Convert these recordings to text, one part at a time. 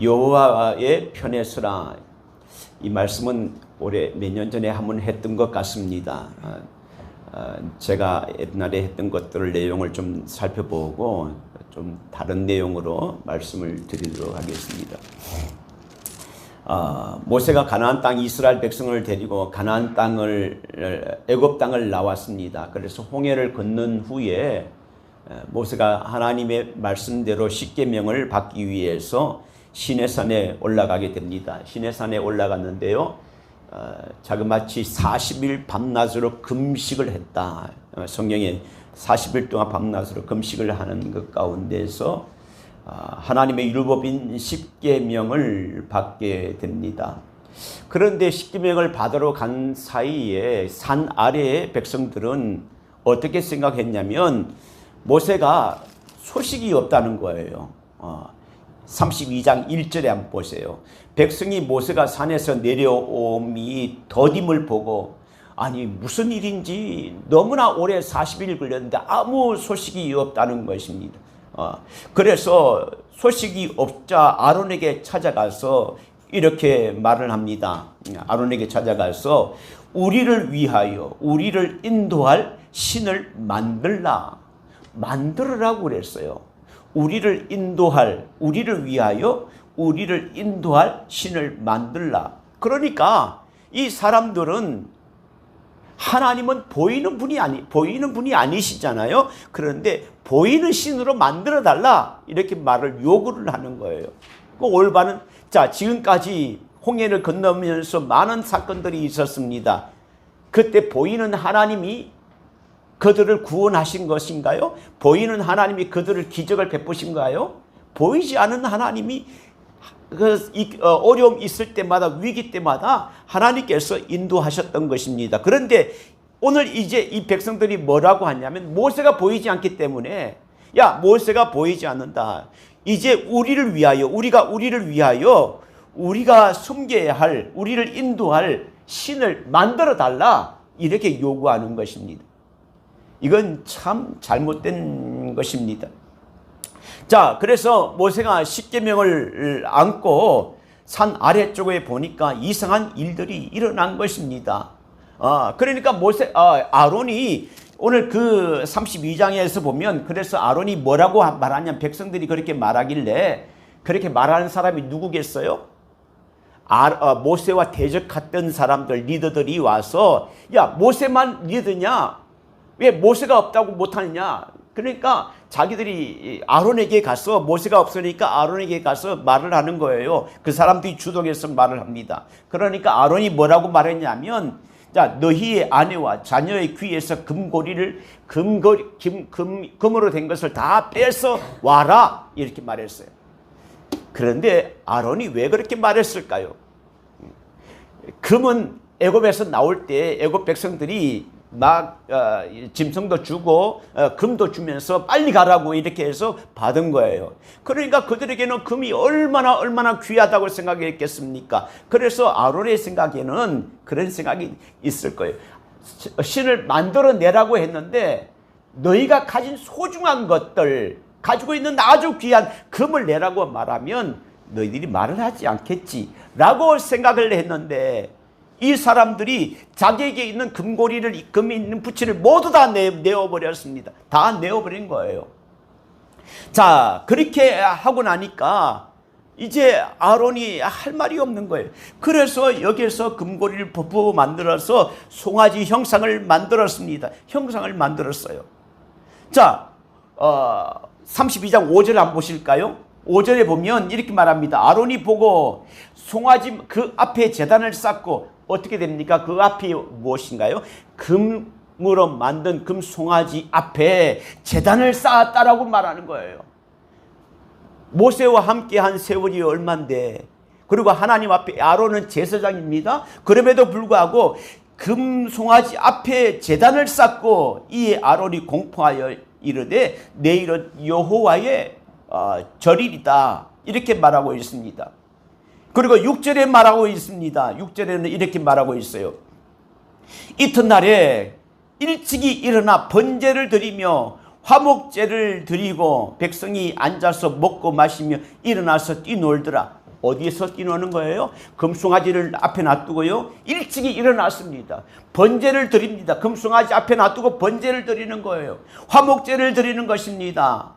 여호와의 편에 서라. 이 말씀은 올해 몇 년 전에 한번 했던 것 같습니다. 제가 옛날에 했던 것들 내용을 좀 살펴보고 좀 다른 내용으로 말씀을 드리도록 하겠습니다. 모세가 가나안 땅 이스라엘 백성을 데리고 가나안 땅을 애굽 땅을 나왔습니다. 그래서 홍해를 건넌 후에 모세가 하나님의 말씀대로 십계명을 받기 위해서 시내산에 올라가게 됩니다. 시내산에 올라갔는데요, 자그마치 40일 밤낮으로 금식을 했다. 성경에 40일 동안 밤낮으로 금식을 하는 것 가운데서 하나님의 율법인 십계명을 받게 됩니다. 그런데 십계명을 받으러 간 사이에 산 아래의 백성들은 어떻게 생각했냐면 모세가 소식이 없다는 거예요. 32장 1절에 한번 보세요. 백성이 모세가 산에서 내려옴이 더딤을 보고 아니 무슨 일인지 너무나 오래 40일 걸렸는데 아무 소식이 없다는 것입니다. 그래서 소식이 없자 아론에게 찾아가서 이렇게 말을 합니다. 아론에게 찾아가서 우리를 위하여 우리를 인도할 신을 만들으라고 그랬어요. 우리를 위하여 우리를 인도할 신을 만들라. 그러니까 이 사람들은 하나님은 보이는 분이 아니시잖아요. 그런데 보이는 신으로 만들어 달라 이렇게 말을 요구를 하는 거예요. 그 올바른 지금까지 홍해를 건너면서 많은 사건들이 있었습니다. 그때 보이는 하나님이 그들을 구원하신 것인가요? 보이는 하나님이 그들을 기적을 베푸신가요? 보이지 않는 하나님이 어려움 있을 때마다 위기 때마다 하나님께서 인도하셨던 것입니다. 그런데 오늘 이제 이 백성들이 뭐라고 하냐면 모세가 보이지 않기 때문에 모세가 보이지 않는다. 이제 우리를 위하여 우리가 섬겨야 할 우리를 인도할 신을 만들어 달라 이렇게 요구하는 것입니다. 이건 참 잘못된 것입니다. 그래서 모세가 십계명을 안고 산 아래쪽에 보니까 이상한 일들이 일어난 것입니다. 그러니까 아론이 오늘 그 32장에서 보면 그래서 아론이 뭐라고 말하냐면 백성들이 그렇게 말하길래 그렇게 말하는 사람이 누구겠어요? 모세와 대적했던 사람들 리더들이 와서 모세만 리더냐? 왜 모세가 없다고 못하느냐? 그러니까 자기들이 아론에게 가서 모세가 없으니까 아론에게 가서 말을 하는 거예요. 그 사람들이 주동해서 말을 합니다. 그러니까 아론이 뭐라고 말했냐면 너희의 아내와 자녀의 귀에서 금으로 된 것을 다 빼서 와라 이렇게 말했어요. 그런데 아론이 왜 그렇게 말했을까요? 금은 애굽에서 나올 때 애굽 백성들이 막 짐승도 주고 금도 주면서 빨리 가라고 이렇게 해서 받은 거예요. 그러니까 그들에게는 금이 얼마나 귀하다고 생각했겠습니까? 그래서 아론의 생각에는 그런 생각이 있을 거예요. 신을 만들어내라고 했는데 너희가 가진 소중한 것들 가지고 있는 아주 귀한 금을 내라고 말하면 너희들이 말을 하지 않겠지 라고 생각을 했는데 이 사람들이 자기에게 있는 금이 있는 부치를 모두 다 내어버렸습니다. 다 내어버린 거예요. 그렇게 하고 나니까 이제 아론이 할 말이 없는 거예요. 그래서 여기에서 금고리를 부어 만들어서 송아지 형상을 만들었습니다. 형상을 만들었어요. 32장 5절 한번 보실까요? 5절에 보면 이렇게 말합니다. 아론이 보고 송아지 그 앞에 제단을 쌓고 어떻게 됩니까? 그 앞이 무엇인가요? 금으로 만든 금 송아지 앞에 제단을 쌓았다라고 말하는 거예요. 모세와 함께한 세월이 얼만데, 그리고 하나님 앞에 아론은 제사장입니다. 그럼에도 불구하고 금 송아지 앞에 제단을 쌓고 이 아론이 공포하여 이르되 내일은 여호와의 절일이다 이렇게 말하고 있습니다. 그리고 6절에 말하고 있습니다. 6절에는 이렇게 말하고 있어요. 이튿날에 일찍이 일어나 번제를 드리며 화목제를 드리고 백성이 앉아서 먹고 마시며 일어나서 뛰놀더라. 어디에서 뛰노는 거예요? 금송아지를 앞에 놔두고요. 일찍이 일어났습니다. 번제를 드립니다. 금송아지 앞에 놔두고 번제를 드리는 거예요. 화목제를 드리는 것입니다.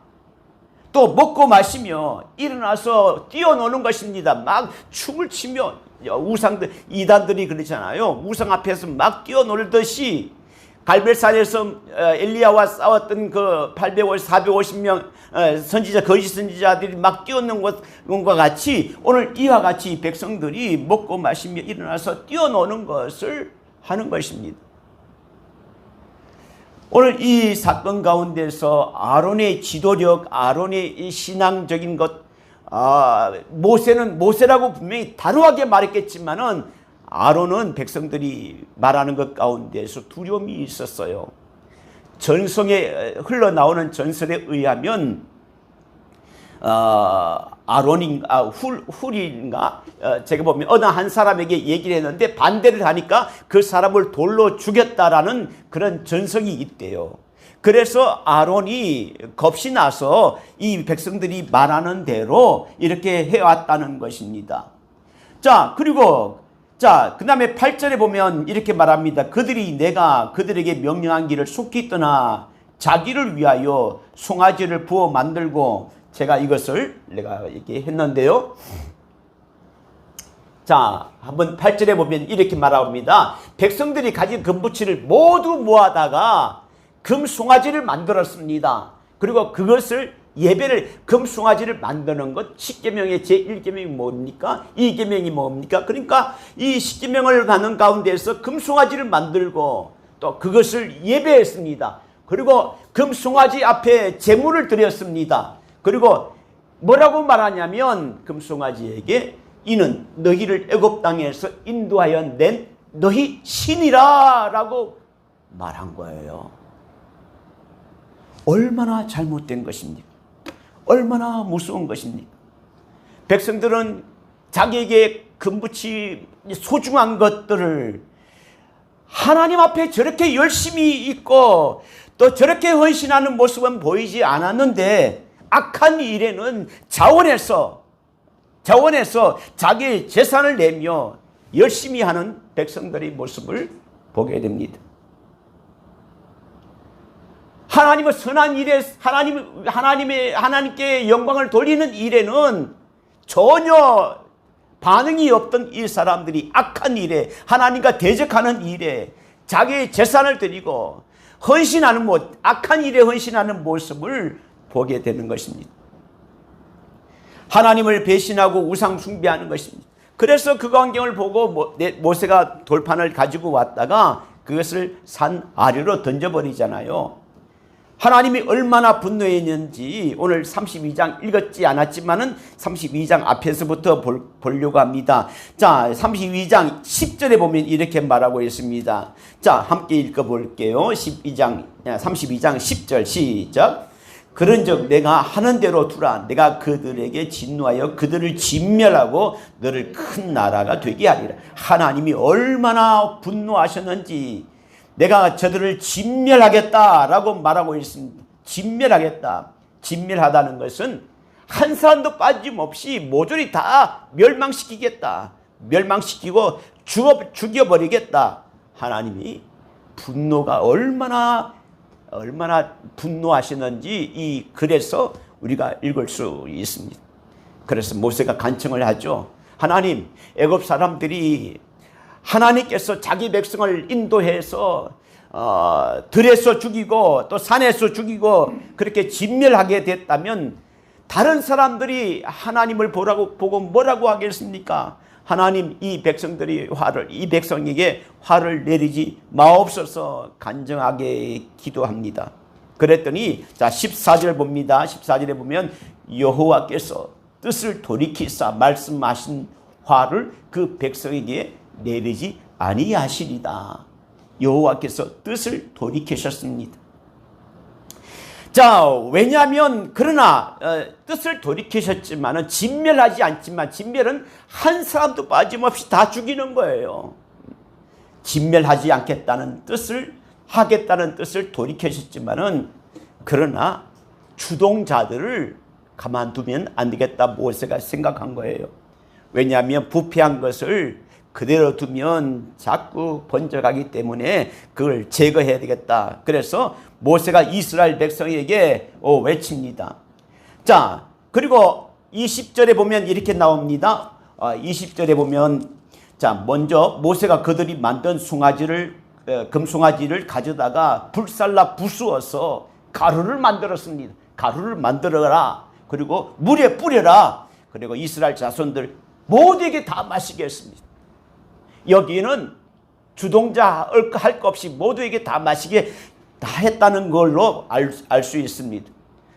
또 먹고 마시며 일어나서 뛰어노는 것입니다. 막 춤을 추며 우상들, 이단들이 그러잖아요. 우상 앞에서 막 뛰어놀듯이 갈멜산에서 엘리야와 싸웠던 그 450명 선지자, 거짓 선지자들이 막 뛰어노는 것과 같이 오늘 이와 같이 백성들이 먹고 마시며 일어나서 뛰어노는 것을 하는 것입니다. 오늘 이 사건 가운데서 아론의 지도력, 아론의 이 신앙적인 것, 모세는 모세라고 분명히 단호하게 말했겠지만은 아론은 백성들이 말하는 것 가운데서 두려움이 있었어요. 전성에 흘러나오는 전설에 의하면 훌인가 제가 보면 어느 한 사람에게 얘기를 했는데 반대를 하니까 그 사람을 돌로 죽였다라는 그런 전설이 있대요. 그래서 아론이 겁이 나서 이 백성들이 말하는 대로 이렇게 해왔다는 것입니다. 자, 그리고 그 다음에 8절에 보면 이렇게 말합니다. 그들이 내가 그들에게 명령한 길을 속히 떠나 자기를 위하여 송아지를 부어 만들고, 제가 이것을 내가 얘기했는데요. 자, 한번 8절에 보면 이렇게 말합니다. 백성들이 가진 금부치를 모두 모아다가 금송아지를 만들었습니다. 그리고 그것을 예배를, 금송아지를 만드는 것, 10계명의 제1계명이 뭡니까? 2계명이 뭡니까? 그러니까 이 10계명을 가는 가운데서 금송아지를 만들고 또 그것을 예배했습니다. 그리고 금송아지 앞에 제물을 드렸습니다. 그리고 뭐라고 말하냐면 금송아지에게 이는 너희를 애굽 땅에서 인도하여 낸 너희 신이라 라고 말한 거예요. 얼마나 잘못된 것입니까? 얼마나 무서운 것입니까? 백성들은 자기에게 금붙이 소중한 것들을 하나님 앞에 저렇게 열심히 있고 또 저렇게 헌신하는 모습은 보이지 않았는데 악한 일에는 자원해서 자기 재산을 내며 열심히 하는 백성들의 모습을 보게 됩니다. 하나님의 선한 일에 하나님께 영광을 돌리는 일에는 전혀 반응이 없던 이 사람들이 악한 일에, 하나님과 대적하는 일에 자기의 재산을 드리고 헌신하는 악한 일에 헌신하는 모습을 보게 되는 것입니다. 하나님을 배신하고 우상 숭배하는 것입니다. 그래서 그 광경을 보고 모세가 돌판을 가지고 왔다가 그것을 산 아래로 던져버리잖아요. 하나님이 얼마나 분노했는지 오늘 32장 읽었지 않았지만은 32장 앞에서부터 보려고 합니다. 자, 32장 10절에 보면 이렇게 말하고 있습니다. 자, 함께 읽어볼게요. 32장 10절 시작. 그런즉 내가 하는 대로 두라. 내가 그들에게 진노하여 그들을 진멸하고 너를 큰 나라가 되게 하리라. 하나님이 얼마나 분노하셨는지 내가 저들을 진멸하겠다라고 말하고 있습니다. 진멸하겠다. 진멸하다는 것은 한 사람도 빠짐없이 모조리 다 멸망시키겠다. 멸망시키고 죽여버리겠다. 하나님이 분노가 얼마나 분노하시는지 이 글에서 우리가 읽을 수 있습니다. 그래서 모세가 간청을 하죠. 하나님, 애굽 사람들이 하나님께서 자기 백성을 인도해서 들에서 죽이고 또 산에서 죽이고 그렇게 진멸하게 됐다면 다른 사람들이 하나님을 보고 뭐라고 하겠습니까? 하나님, 이 백성에게 화를 내리지 마옵소서 간절하게 기도합니다. 그랬더니 자 14절 봅니다. 14절에 보면 여호와께서 뜻을 돌이키사 말씀하신 화를 그 백성에게 내리지 아니하시리다. 여호와께서 뜻을 돌이키셨습니다. 자, 왜냐하면 그러나 뜻을 돌이키셨지만은 진멸하지 않지만 진멸은 한 사람도 빠짐없이 다 죽이는 거예요. 진멸하지 않겠다는 뜻을 하겠다는 뜻을 돌이키셨지만은 그러나 주동자들을 가만두면 안 되겠다 모세가 생각한 거예요. 왜냐하면 부패한 것을 그대로 두면 자꾸 번져가기 때문에 그걸 제거해야 되겠다. 그래서 모세가 이스라엘 백성에게 외칩니다. 자, 그리고 20절에 보면 이렇게 나옵니다. 20절에 보면, 자, 먼저 모세가 그들이 만든 금송아지를 가져다가 불살라 부수어서 가루를 만들었습니다. 가루를 만들어라. 그리고 물에 뿌려라. 그리고 이스라엘 자손들 모두에게 다 마시게 했습니다. 여기는 주동자 할 것 없이 모두에게 다 마시게 다 했다는 걸로 알 수 있습니다.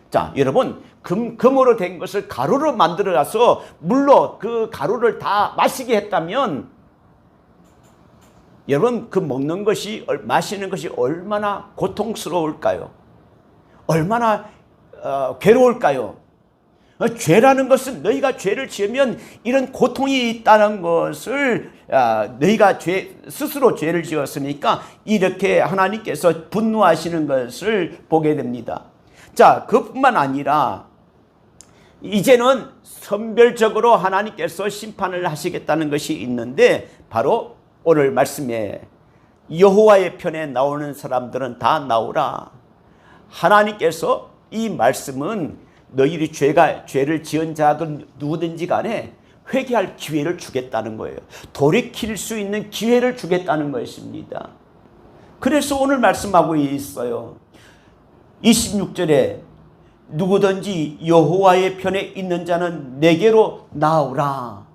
자, 여러분, 금으로 된 것을 가루로 만들어 가서 물로 그 가루를 다 마시게 했다면, 여러분, 그 먹는 것이, 마시는 것이 얼마나 고통스러울까요? 얼마나 괴로울까요? 죄라는 것은 너희가 죄를 지으면 이런 고통이 있다는 것을, 너희가 스스로 죄를 지었으니까 이렇게 하나님께서 분노하시는 것을 보게 됩니다. 자, 그뿐만 아니라 이제는 선별적으로 하나님께서 심판을 하시겠다는 것이 있는데, 바로 오늘 말씀에 여호와의 편에 나오는 사람들은 다 나오라. 하나님께서 이 말씀은 너희들이 죄를 지은 자든 누구든지 간에 회개할 기회를 주겠다는 거예요. 돌이킬 수 있는 기회를 주겠다는 것입니다. 그래서 오늘 말씀하고 있어요. 26절에 누구든지 여호와의 편에 있는 자는 내게로 나오라.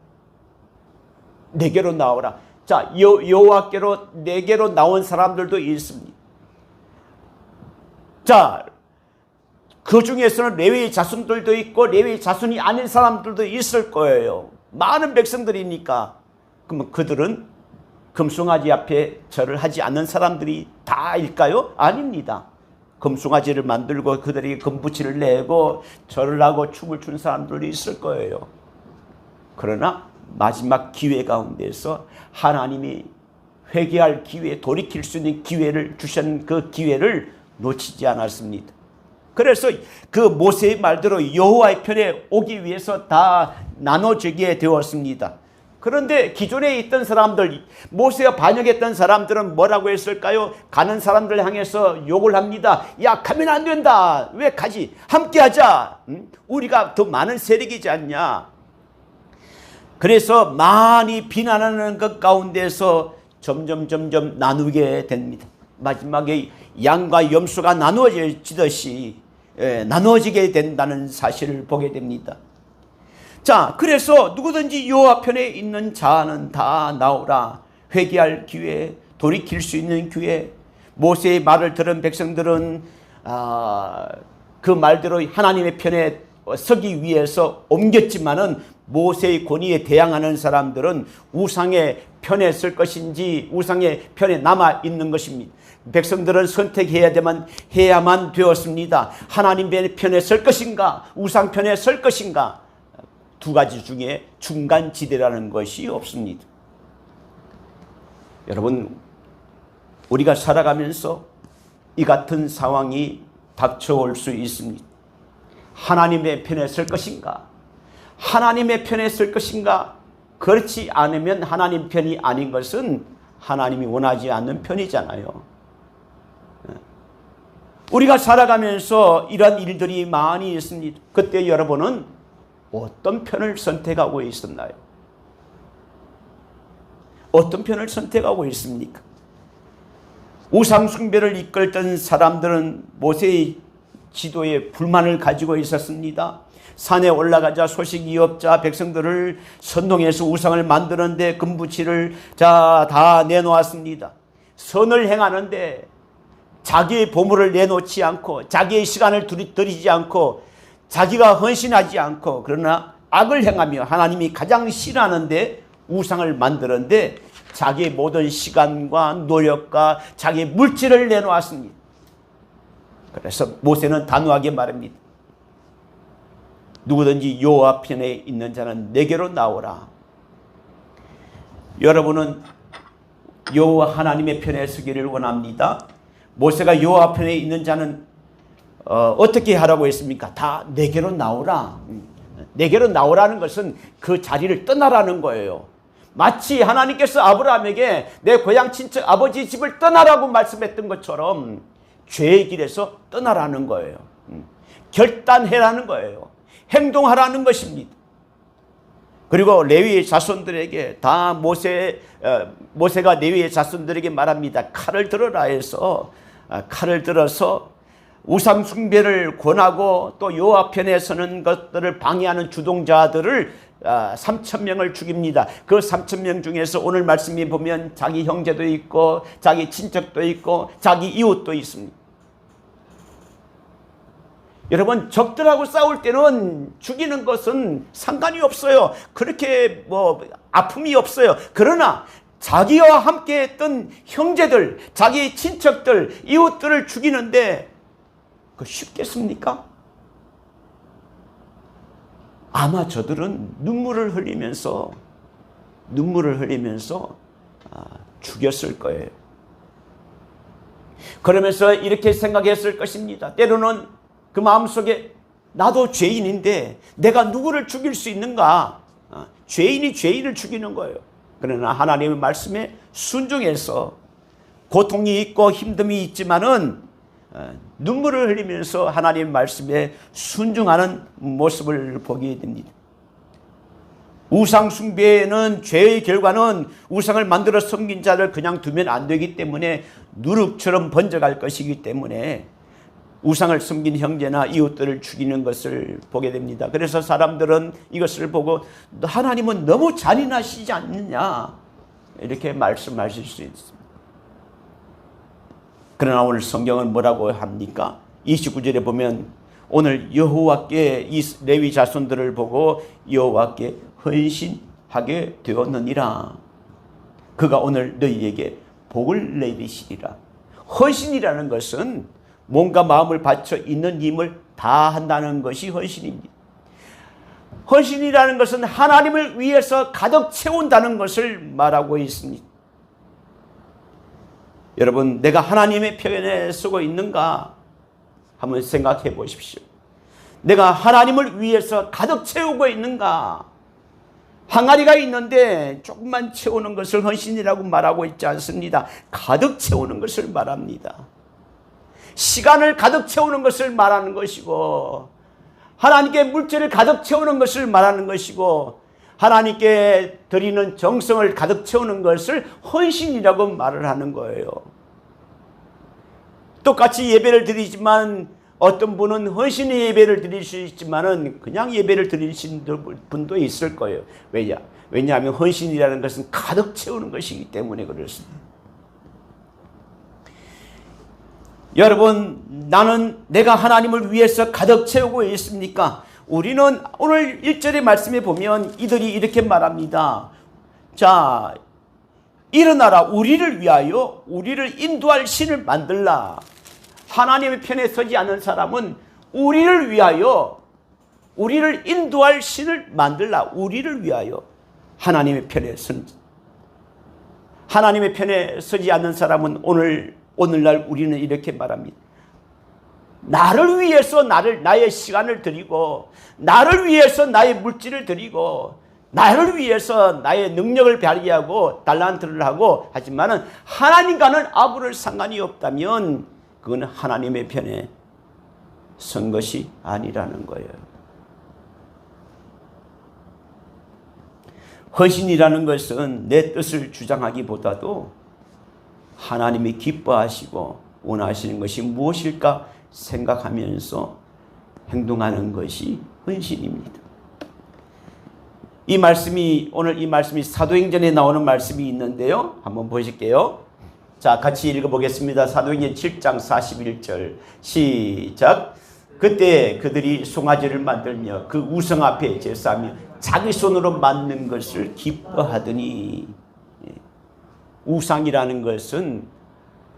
내게로 나오라. 자, 여호와께로 내게로 나온 사람들도 있습니다. 자, 그 중에서는 레위의 자손들도 있고 레위의 자손이 아닌 사람들도 있을 거예요. 많은 백성들이니까. 그러면 그들은 금송아지 앞에 절을 하지 않는 사람들이 다일까요? 아닙니다. 금송아지를 만들고 그들이 금붙이를 내고 절을 하고 춤을 추는 사람들이 있을 거예요. 그러나 마지막 기회 가운데서 하나님이 회개할 기회, 돌이킬 수 있는 기회를 주신 그 기회를 놓치지 않았습니다. 그래서 그 모세의 말대로 여호와의 편에 오기 위해서 다 나눠지게 되었습니다. 그런데 기존에 있던 사람들, 모세가 반역했던 사람들은 뭐라고 했을까요? 가는 사람들 향해서 욕을 합니다. 야, 가면 안 된다. 왜 가지? 함께 하자. 우리가 더 많은 세력이지 않냐. 그래서 많이 비난하는 것 가운데서 점점 나누게 됩니다. 마지막에 양과 염소가 나누어지듯이 나누어지게 된다는 사실을 보게 됩니다. 자, 그래서 누구든지 여호와 편에 있는 자는 다 나오라. 회개할 기회, 돌이킬 수 있는 기회. 모세의 말을 들은 백성들은 그 말대로 하나님의 편에 서기 위해서 옮겼지만은 모세의 권위에 대항하는 사람들은 우상의 편에 설 것인지 우상의 편에 남아 있는 것입니다. 백성들은 해야만 되었습니다. 하나님의 편에 설 것인가, 우상 편에 설 것인가. 두 가지 중에 중간 지대라는 것이 없습니다. 여러분, 우리가 살아가면서 이 같은 상황이 닥쳐올 수 있습니다. 하나님의 편에 설 것인가? 하나님의 편에 설 것인가? 그렇지 않으면 하나님 편이 아닌 것은 하나님이 원하지 않는 편이잖아요. 우리가 살아가면서 이런 일들이 많이 있습니다. 그때 여러분은 어떤 편을 선택하고 있었나요? 어떤 편을 선택하고 있습니까? 우상 숭배를 이끌던 사람들은 모세의 지도에 불만을 가지고 있었습니다. 산에 올라가자 소식이 없자 백성들을 선동해서 우상을 만드는데 금붙이를 다 내놓았습니다. 선을 행하는데 자기의 보물을 내놓지 않고 자기의 시간을 들이지 않고 자기가 헌신하지 않고 그러나 악을 행하며 하나님이 가장 싫어하는데 우상을 만드는데 자기의 모든 시간과 노력과 자기의 물질을 내놓았습니다. 그래서 모세는 단호하게 말합니다. 누구든지 여호와 편에 있는 자는 내게로 나오라. 여러분은 여호와 하나님의 편에 서기를 원합니다. 모세가 여호와 편에 있는 자는 어떻게 하라고 했습니까? 다 내게로 나오라. 내게로 나오라는 것은 그 자리를 떠나라는 거예요. 마치 하나님께서 아브라함에게 내 고향 친척 아버지 집을 떠나라고 말씀했던 것처럼 죄의 길에서 떠나라는 거예요. 결단해라는 거예요. 행동하라는 것입니다. 그리고 레위의 자손들에게 다 모세가 레위의 자손들에게 말합니다. 칼을 들어라 해서 칼을 들어서 우상 숭배를 권하고 또 여호와 편에 서는 것들을 방해하는 주동자들을 3,000명을 죽입니다. 그 3,000명 중에서 오늘 말씀이 보면 자기 형제도 있고 자기 친척도 있고 자기 이웃도 있습니다. 여러분, 적들하고 싸울 때는 죽이는 것은 상관이 없어요. 그렇게 아픔이 없어요. 그러나 자기와 함께 했던 형제들, 자기 친척들, 이웃들을 죽이는데 그 쉽겠습니까? 아마 저들은 눈물을 흘리면서 죽였을 거예요. 그러면서 이렇게 생각했을 것입니다. 때로는 그 마음속에 나도 죄인인데 내가 누구를 죽일 수 있는가? 죄인이 죄인을 죽이는 거예요. 그러나 하나님의 말씀에 순종해서 고통이 있고 힘듦이 있지만은 눈물을 흘리면서 하나님의 말씀에 순종하는 모습을 보게 됩니다. 우상 숭배는 죄의 결과는 우상을 만들어 섬긴 자를 그냥 두면 안 되기 때문에 누룩처럼 번져갈 것이기 때문에 우상을 섬긴 형제나 이웃들을 죽이는 것을 보게 됩니다. 그래서 사람들은 이것을 보고 하나님은 너무 잔인하시지 않느냐 이렇게 말씀하실 수 있습니다. 그러나 오늘 성경은 뭐라고 합니까? 29절에 보면 오늘 여호와께 이 레위 자손들을 보고 여호와께 헌신하게 되었느니라. 그가 오늘 너희에게 복을 내리시리라. 헌신이라는 것은 몸과 마음을 바쳐 있는 힘을 다 한다는 것이 헌신입니다. 헌신이라는 것은 하나님을 위해서 가득 채운다는 것을 말하고 있습니다. 여러분, 내가 하나님의 편에 서고 있는가 한번 생각해 보십시오. 내가 하나님을 위해서 가득 채우고 있는가? 항아리가 있는데 조금만 채우는 것을 헌신이라고 말하고 있지 않습니다. 가득 채우는 것을 말합니다. 시간을 가득 채우는 것을 말하는 것이고 하나님께 물질을 가득 채우는 것을 말하는 것이고 하나님께 드리는 정성을 가득 채우는 것을 헌신이라고 말을 하는 거예요. 똑같이 예배를 드리지만 어떤 분은 헌신의 예배를 드릴 수 있지만은 그냥 예배를 드리신 분도 있을 거예요. 왜냐하면 헌신이라는 것은 가득 채우는 것이기 때문에 그렇습니다. 여러분, 나는 내가 하나님을 위해서 가득 채우고 있습니까? 우리는 오늘 1절의 말씀에 보면 이들이 이렇게 말합니다. 자, 일어나라. 우리를 위하여 우리를 인도할 신을 만들라. 하나님의 편에 서지 않는 사람은 우리를 위하여 우리를 인도할 신을 만들라. 우리를 위하여 하나님의 편에 하나님의 편에 서지 않는 사람은 오늘날 우리는 이렇게 말합니다. 나를 위해서 나의 시간을 드리고 나를 위해서 나의 물질을 드리고 나를 위해서 나의 능력을 발휘하고 달란트를 하고 하지만은 하나님과는 아무런 상관이 없다면 그건 하나님의 편에 선 것이 아니라는 거예요. 헌신이라는 것은 내 뜻을 주장하기보다도 하나님이 기뻐하시고 원하시는 것이 무엇일까 생각하면서 행동하는 것이 헌신입니다. 오늘 이 말씀이 사도행전에 나오는 말씀이 있는데요. 한번 보실게요. 자, 같이 읽어보겠습니다. 사도행전 7장 41절 시작. 그때 그들이 송아지를 만들며 그 우상 앞에 제사하며 자기 손으로 만든 것을 기뻐하더니, 우상이라는 것은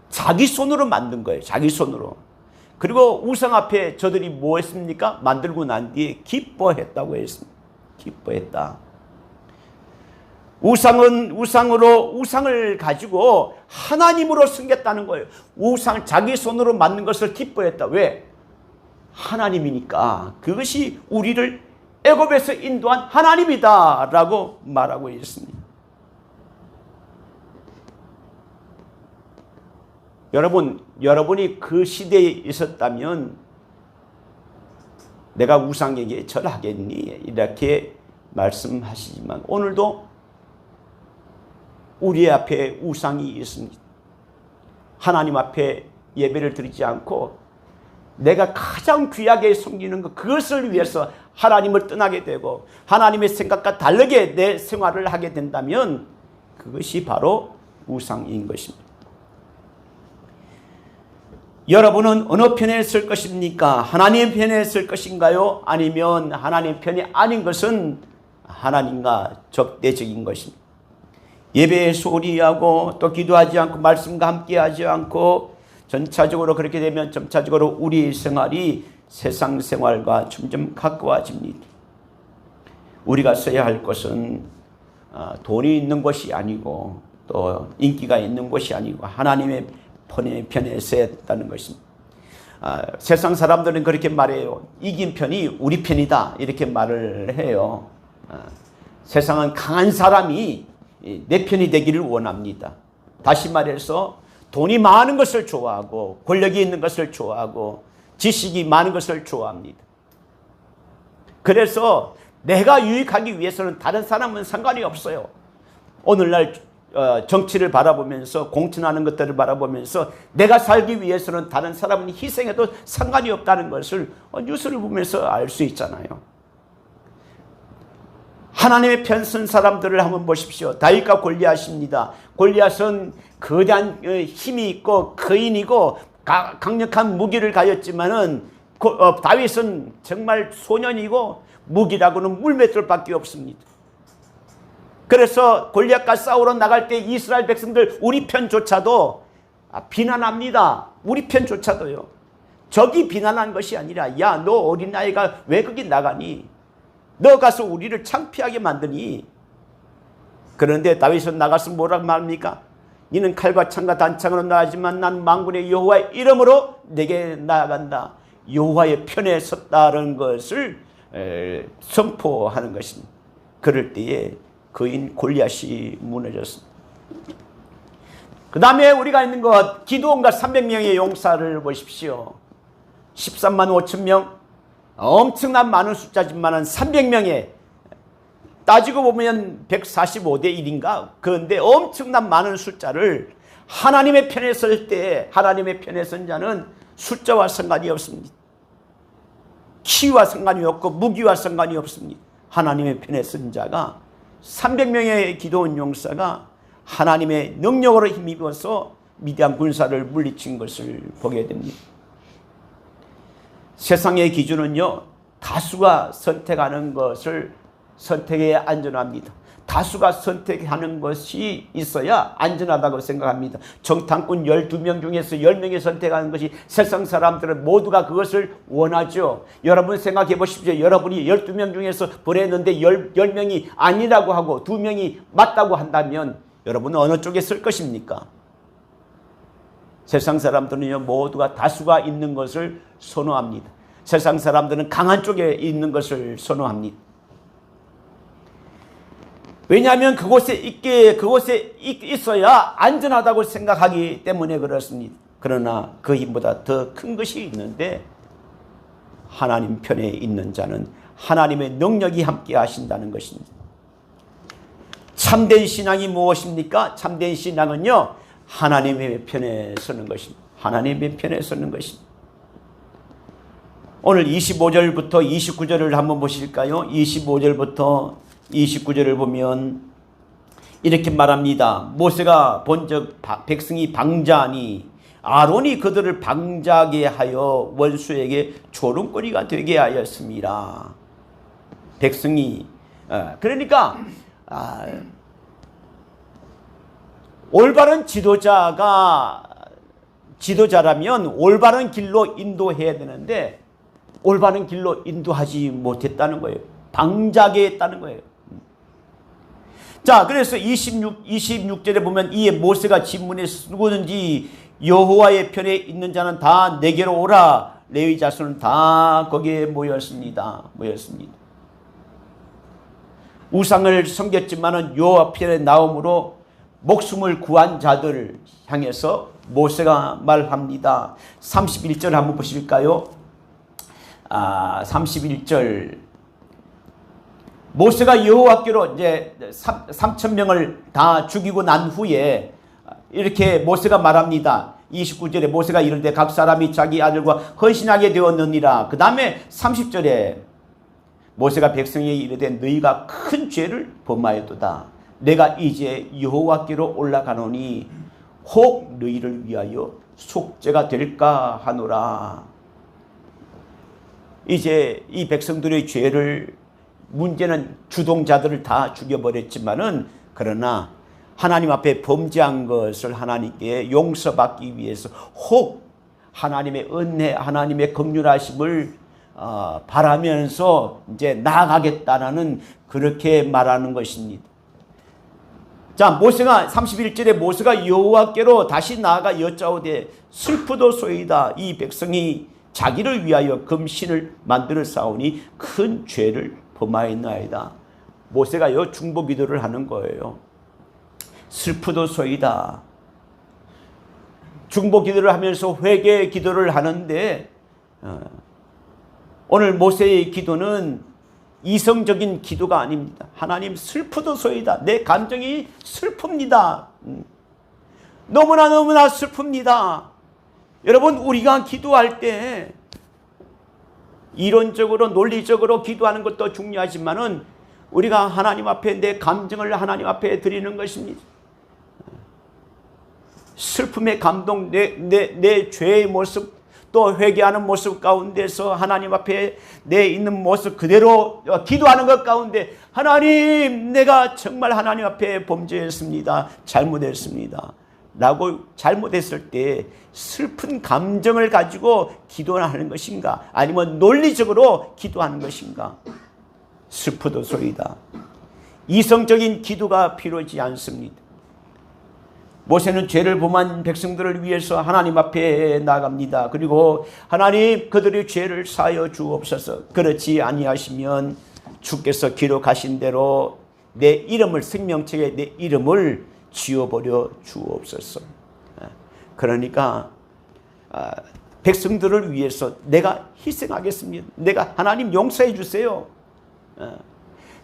자기 손으로 만든 거예요. 자기 손으로. 그리고 우상 앞에 저들이 뭐 했습니까? 만들고 난 뒤에 기뻐했다고 했습니다. 기뻐했다. 우상을 가지고 하나님으로 섬겼다는 거예요. 자기 손으로 만든 것을 기뻐했다. 왜? 하나님이니까. 그것이 우리를 애굽에서 인도한 하나님이다 라고 말하고 있습니다. 여러분이 그 시대에 있었다면 내가 우상에게 절하겠니? 이렇게 말씀하시지만 오늘도 우리 앞에 우상이 있습니다. 하나님 앞에 예배를 드리지 않고 내가 가장 귀하게 섬기는 것, 그것을 위해서 하나님을 떠나게 되고 하나님의 생각과 다르게 내 생활을 하게 된다면 그것이 바로 우상인 것입니다. 여러분은 어느 편에 설 것입니까? 하나님 편에 설 것인가요? 아니면 하나님 편이 아닌 것은 하나님과 적대적인 것입니다. 예배에 소홀히 하고 또 기도하지 않고 말씀과 함께 하지 않고 전차적으로 그렇게 되면 점차적으로 우리 생활이 세상 생활과 점점 가까워집니다. 우리가 써야 할 것은 돈이 있는 것이 아니고 또 인기가 있는 것이 아니고 하나님의 편에 서야 했다는 것입니다. 세상 사람들은 그렇게 말해요. 이긴 편이 우리 편이다 이렇게 말을 해요. 세상은 강한 사람이 내 편이 되기를 원합니다. 다시 말해서 돈이 많은 것을 좋아하고 권력이 있는 것을 좋아하고 지식이 많은 것을 좋아합니다. 그래서 내가 유익하기 위해서는 다른 사람은 상관이 없어요. 오늘날 정치를 바라보면서 공천하는 것들을 바라보면서 내가 살기 위해서는 다른 사람은 희생해도 상관이 없다는 것을 뉴스를 보면서 알 수 있잖아요. 하나님의 편 선 사람들을 한번 보십시오. 다윗과 골리앗입니다. 골리앗은 거대한 힘이 있고 거인이고 강력한 무기를 가졌지만은 다윗은 정말 소년이고 무기라고는 물맷돌밖에 없습니다. 그래서 골리앗과 싸우러 나갈 때 이스라엘 백성들 우리 편조차도 비난합니다. 우리 편조차도요. 적이 비난한 것이 아니라 야, 너 어린아이가 왜 거기 나가니? 너 가서 우리를 창피하게 만드니? 그런데 다윗은 나가서 뭐라고 말합니까? 너는 칼과 창과 단창으로 나가지만 난 만군의 여호와의 이름으로 내게 나아간다. 여호와의 편에 섰다는 것을 선포하는 것입니다. 그럴 때에 거인 골리앗이 무너졌습니다. 그 다음에 우리가 있는 것, 기드온과 300명의 용사를 보십시오. 13만 5천 명, 엄청난 많은 숫자지만 300명에 따지고 보면 145대 1인가? 그런데 엄청난 많은 숫자를 하나님의 편에 설 때 하나님의 편에 선 자는 숫자와 상관이 없습니다. 키와 상관이 없고 무기와 상관이 없습니다. 하나님의 편에 선 자가 300명의 기드온 용사가 하나님의 능력으로 힘입어서 미디안 군사를 물리친 것을 보게 됩니다. 세상의 기준은요, 다수가 선택하는 것을 선택해야 안전합니다. 다수가 선택하는 것이 있어야 안전하다고 생각합니다. 정탐꾼 12명 중에서 10명이 선택하는 것이 세상 사람들은 모두가 그것을 원하죠. 여러분 생각해 보십시오. 여러분이 12명 중에서 보냈는데 10명이 아니라고 하고 2명이 맞다고 한다면 여러분은 어느 쪽에 쓸 것입니까? 세상 사람들은요, 모두가 다수가 있는 것을 선호합니다. 세상 사람들은 강한 쪽에 있는 것을 선호합니다. 왜냐하면 그곳에 있어야 안전하다고 생각하기 때문에 그렇습니다. 그러나 그 힘보다 더 큰 것이 있는데 하나님 편에 있는 자는 하나님의 능력이 함께 하신다는 것입니다. 참된 신앙이 무엇입니까? 참된 신앙은요, 하나님의 편에 서는 것입니다. 하나님의 편에 서는 것입니다. 오늘 25절부터 29절을 한번 보실까요? 25절부터 29절을 보면 이렇게 말합니다. 모세가 본즉 백성이 방자하니 아론이 그들을 방자하게 하여 원수에게 조롱거리가 되게 하였습니다. 백성이 그러니까 올바른 지도자라면 올바른 길로 인도해야 되는데 올바른 길로 인도하지 못했다는 거예요. 방자하게 했다는 거예요. 자, 그래서 26절에 보면 이에 모세가 질문해서 누구든지 여호와의 편에 있는 자는 다 내게로 오라. 레위 자손은 다 거기에 모였습니다. 우상을 섬겼지만은 여호와 편에 나옴으로 목숨을 구한 자들을 향해서 모세가 말합니다. 31절 한번 보실까요? 31절. 모세가 여호와께로 이제 3,000명을 다 죽이고 난 후에 이렇게 모세가 말합니다. 29절에 모세가 이르되 각 사람이 자기 아들과 헌신하게 되었느니라. 그 다음에 30절에 모세가 백성에게 이르되 너희가 큰 죄를 범하였도다. 내가 이제 여호와께로 올라가노니 혹 너희를 위하여 속죄가 될까 하노라. 이제 이 백성들의 죄를, 문제는 주동자들을 다 죽여버렸지만은 그러나 하나님 앞에 범죄한 것을 하나님께 용서받기 위해서 혹 하나님의 은혜, 하나님의 긍휼하심을 바라면서 이제 나아가겠다라는 그렇게 말하는 것입니다. 자, 모세가 31절에 모세가 여호와께로 다시 나아가 여짜오되 슬프도소이다. 이 백성이 자기를 위하여 금신을 만들어 싸우니 큰 죄를 범하였나이다. 모세가 요 중보 기도를 하는 거예요. 슬프도소이다. 중보 기도를 하면서 회개 기도를 하는데 오늘 모세의 기도는 이성적인 기도가 아닙니다. 하나님 슬프도소이다. 내 감정이 슬픕니다. 너무나 슬픕니다. 여러분, 우리가 기도할 때 이론적으로 논리적으로 기도하는 것도 중요하지만은 우리가 하나님 앞에 내 감정을 하나님 앞에 드리는 것입니다. 슬픔의 감동, 내 죄의 모습, 또 회개하는 모습 가운데서 하나님 앞에 내 있는 모습 그대로 기도하는 것 가운데 하나님, 내가 정말 하나님 앞에 범죄했습니다. 잘못했습니다. 라고 잘못했을 때 슬픈 감정을 가지고 기도하는 것인가, 아니면 논리적으로 기도하는 것인가. 슬프도소이다. 이성적인 기도가 필요하지 않습니다. 모세는 죄를 범한 백성들을 위해서 하나님 앞에 나갑니다. 그리고 하나님, 그들의 죄를 사하여 주옵소서. 그렇지 아니하시면 주께서 기록하신 대로 내 이름을, 생명책에 내 이름을 지워버려 주옵소서. 그러니까 백성들을 위해서 내가 희생하겠습니다. 내가, 하나님 용서해 주세요.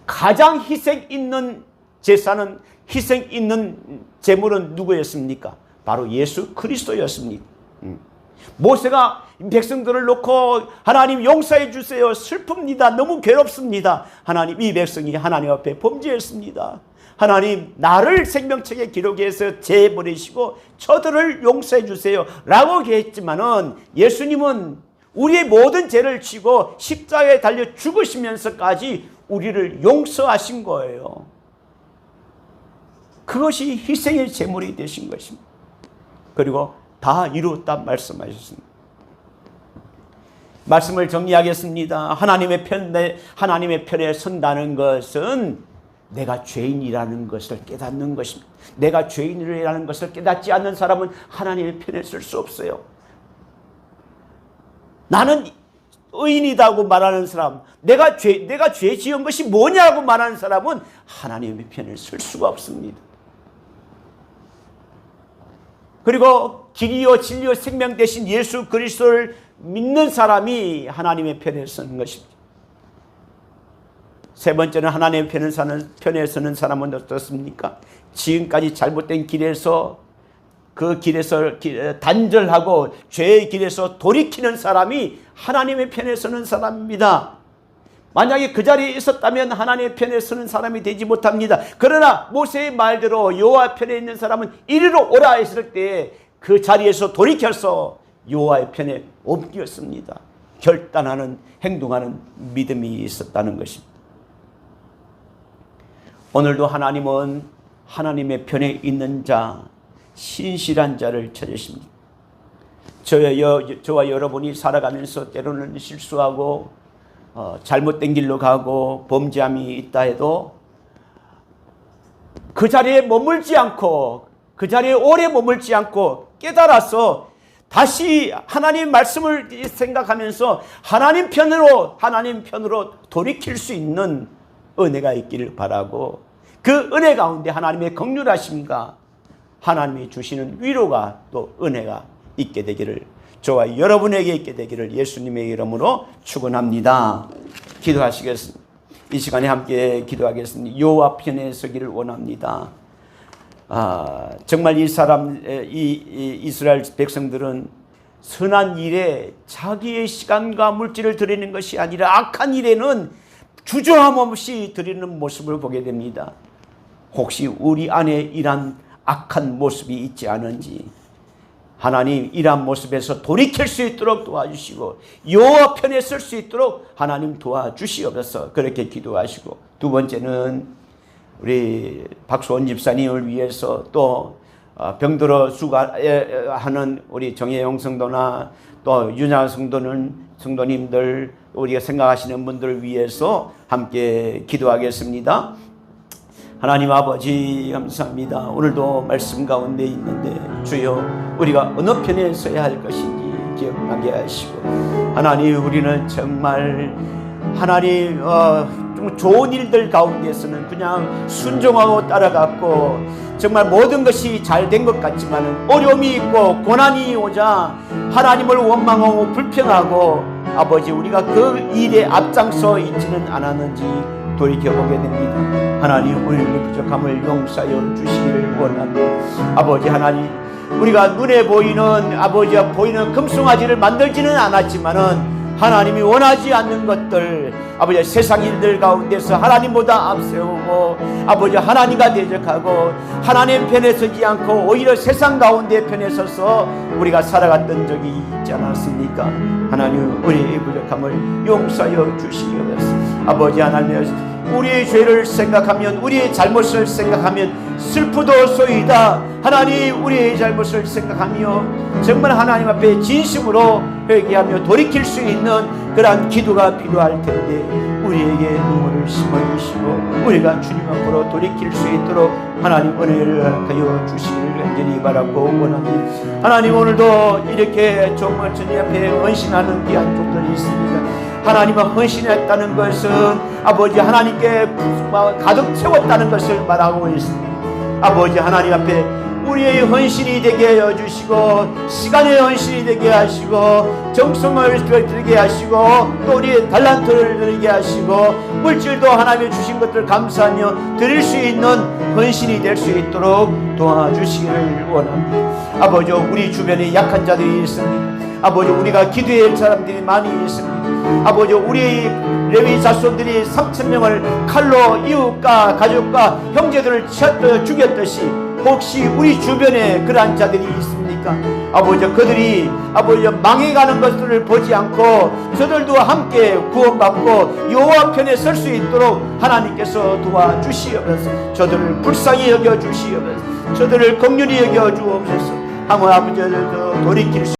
가장 희생 있는 제사는, 희생 있는 제물은 누구였습니까? 바로 예수 그리스도였습니다. 모세가 백성들을 놓고 하나님 용서해 주세요. 슬픕니다. 너무 괴롭습니다. 하나님, 이 백성이 하나님 앞에 범죄했습니다. 하나님, 나를 생명책에 기록해서 제버리시고 저들을 용서해 주세요. 라고 했지만은 예수님은 우리의 모든 죄를 지고 십자가에 달려 죽으시면서까지 우리를 용서하신 거예요. 그것이 희생의 제물이 되신 것입니다. 그리고 다 이루었다 말씀하셨습니다. 말씀을 정리하겠습니다. 하나님의 편에 선다는 것은 내가 죄인이라는 것을 깨닫는 것입니다. 내가 죄인이라는 것을 깨닫지 않는 사람은 하나님의 편에 설 수 없어요. 나는 의인이다고 말하는 사람, 내가 죄 지은 것이 뭐냐고 말하는 사람은 하나님의 편에 설 수가 없습니다. 그리고 길이요 진리요 생명 되신 예수 그리스도를 믿는 사람이 하나님의 편에 서는 것입니다. 세 번째는 하나님의 편에 서는 사람은 어떻습니까? 지금까지 잘못된 길에서, 그 길에서 단절하고 죄의 길에서 돌이키는 사람이 하나님의 편에 서는 사람입니다. 만약에 그 자리에 있었다면 하나님의 편에 서는 사람이 되지 못합니다. 그러나 모세의 말대로 여호와 편에 있는 사람은 이리로 오라 했을 때 그 자리에서 돌이켜서 여호와의 편에 옮겼습니다. 결단하는, 행동하는 믿음이 있었다는 것입니다. 오늘도 하나님은 하나님의 편에 있는 자, 신실한 자를 찾으십니다. 저와 여러분이 살아가면서 때로는 실수하고 잘못된 길로 가고 범죄함이 있다 해도 그 자리에 머물지 않고, 그 자리에 오래 머물지 않고 깨달아서 다시 하나님 말씀을 생각하면서 하나님 편으로 돌이킬 수 있는 은혜가 있기를 바라고, 그 은혜 가운데 하나님의 긍휼하심과 하나님이 주시는 위로가 또 은혜가 있게 되기를, 저와 여러분에게 있게 되기를 예수님의 이름으로 축원합니다. 기도하시겠습니다. 이 시간에 함께 기도하겠습니다. 여호와 편에 서기를 원합니다. 정말 이 이스라엘 백성들은 선한 일에 자기의 시간과 물질을 드리는 것이 아니라 악한 일에는 주저함 없이 드리는 모습을 보게 됩니다. 혹시 우리 안에 이런 악한 모습이 있지 않은지 하나님 이러한 모습에서 돌이킬 수 있도록 도와주시고 여호와 편에 설 수 있도록 하나님 도와주시옵소서. 그렇게 기도하시고, 두 번째는 우리 박수원 집사님을 위해서 또 병들어 수고하는 우리 정혜영 성도나 또 윤아 성도님들, 우리가 생각하시는 분들을 위해서 함께 기도하겠습니다. 하나님 아버지 감사합니다. 오늘도 말씀 가운데 있는데 주여, 우리가 어느 편에 서야 할 것인지 기억나게 하시고, 하나님 우리는 정말 하나님 좀 좋은 일들 가운데서는 그냥 순종하고 따라갔고, 정말 모든 것이 잘 된 것 같지만 어려움이 있고 고난이 오자 하나님을 원망하고 불평하고, 아버지 우리가 그 일에 앞장서 있지는 않았는지 돌이켜보게 됩니다. 하나님 우리의 부족함을 용서하여 주시기를 원합니다. 아버지 하나님, 우리가 눈에 보이는 금송아지를 만들지는 않았지만은 하나님이 원하지 않는 것들, 아버지 세상 일들 가운데서 하나님보다 앞세우고 아버지 하나님과 대적하고 하나님 편에 서지 않고 오히려 세상 가운데 편에 서서 우리가 살아갔던 적이 있지 않았습니까? 하나님 우리의 부족함을 용서하여 주시옵소서. 아버지 하나님, 우리의 죄를 생각하면, 우리의 잘못을 생각하면 슬프도소이다. 하나님 우리의 잘못을 생각하며 정말 하나님 앞에 진심으로 회개하며 돌이킬 수 있는 그러한 기도가 필요할 텐데, 우리에게 눈물을 심어주시고 우리가 주님 앞으로 돌이킬 수 있도록 하나님 은혜를 하여 주시기를 간절히 바라고 원합니다. 하나님 오늘도 이렇게 정말 주님 앞에 헌신하는 귀한 종들이 있습니다. 하나님을 헌신했다는 것은 아버지 하나님께 가득 채웠다는 것을 말하고 있습니다. 아버지 하나님 앞에 우리의 헌신이 되게 하여 주시고, 시간의 헌신이 되게 하시고, 정성을 드리게 하시고, 또 우리의 달란트를 드리게 하시고, 물질도 하나님이 주신 것들을 감사하며 드릴 수 있는 헌신이 될 수 있도록 도와주시기를 원합니다. 아버지 우리 주변에 약한 자들이 있습니다. 아버지 우리가 기도해야 할 사람들이 많이 있습니다. 아버지 우리 레위 자손들이 3,000명을 칼로 이웃과 가족과 형제들을 죽였듯이 혹시 우리 주변에 그러한 자들이 있습니까? 아버지 그들이 아버지 망해가는 것들을 보지 않고 저들도 함께 구원받고 여호와 편에 설 수 있도록 하나님께서 도와주시옵소서. 저들을 불쌍히 여겨주시옵소서. 저들을 긍휼히 여겨주옵소서. 하나님 아버지를 돌이킬 수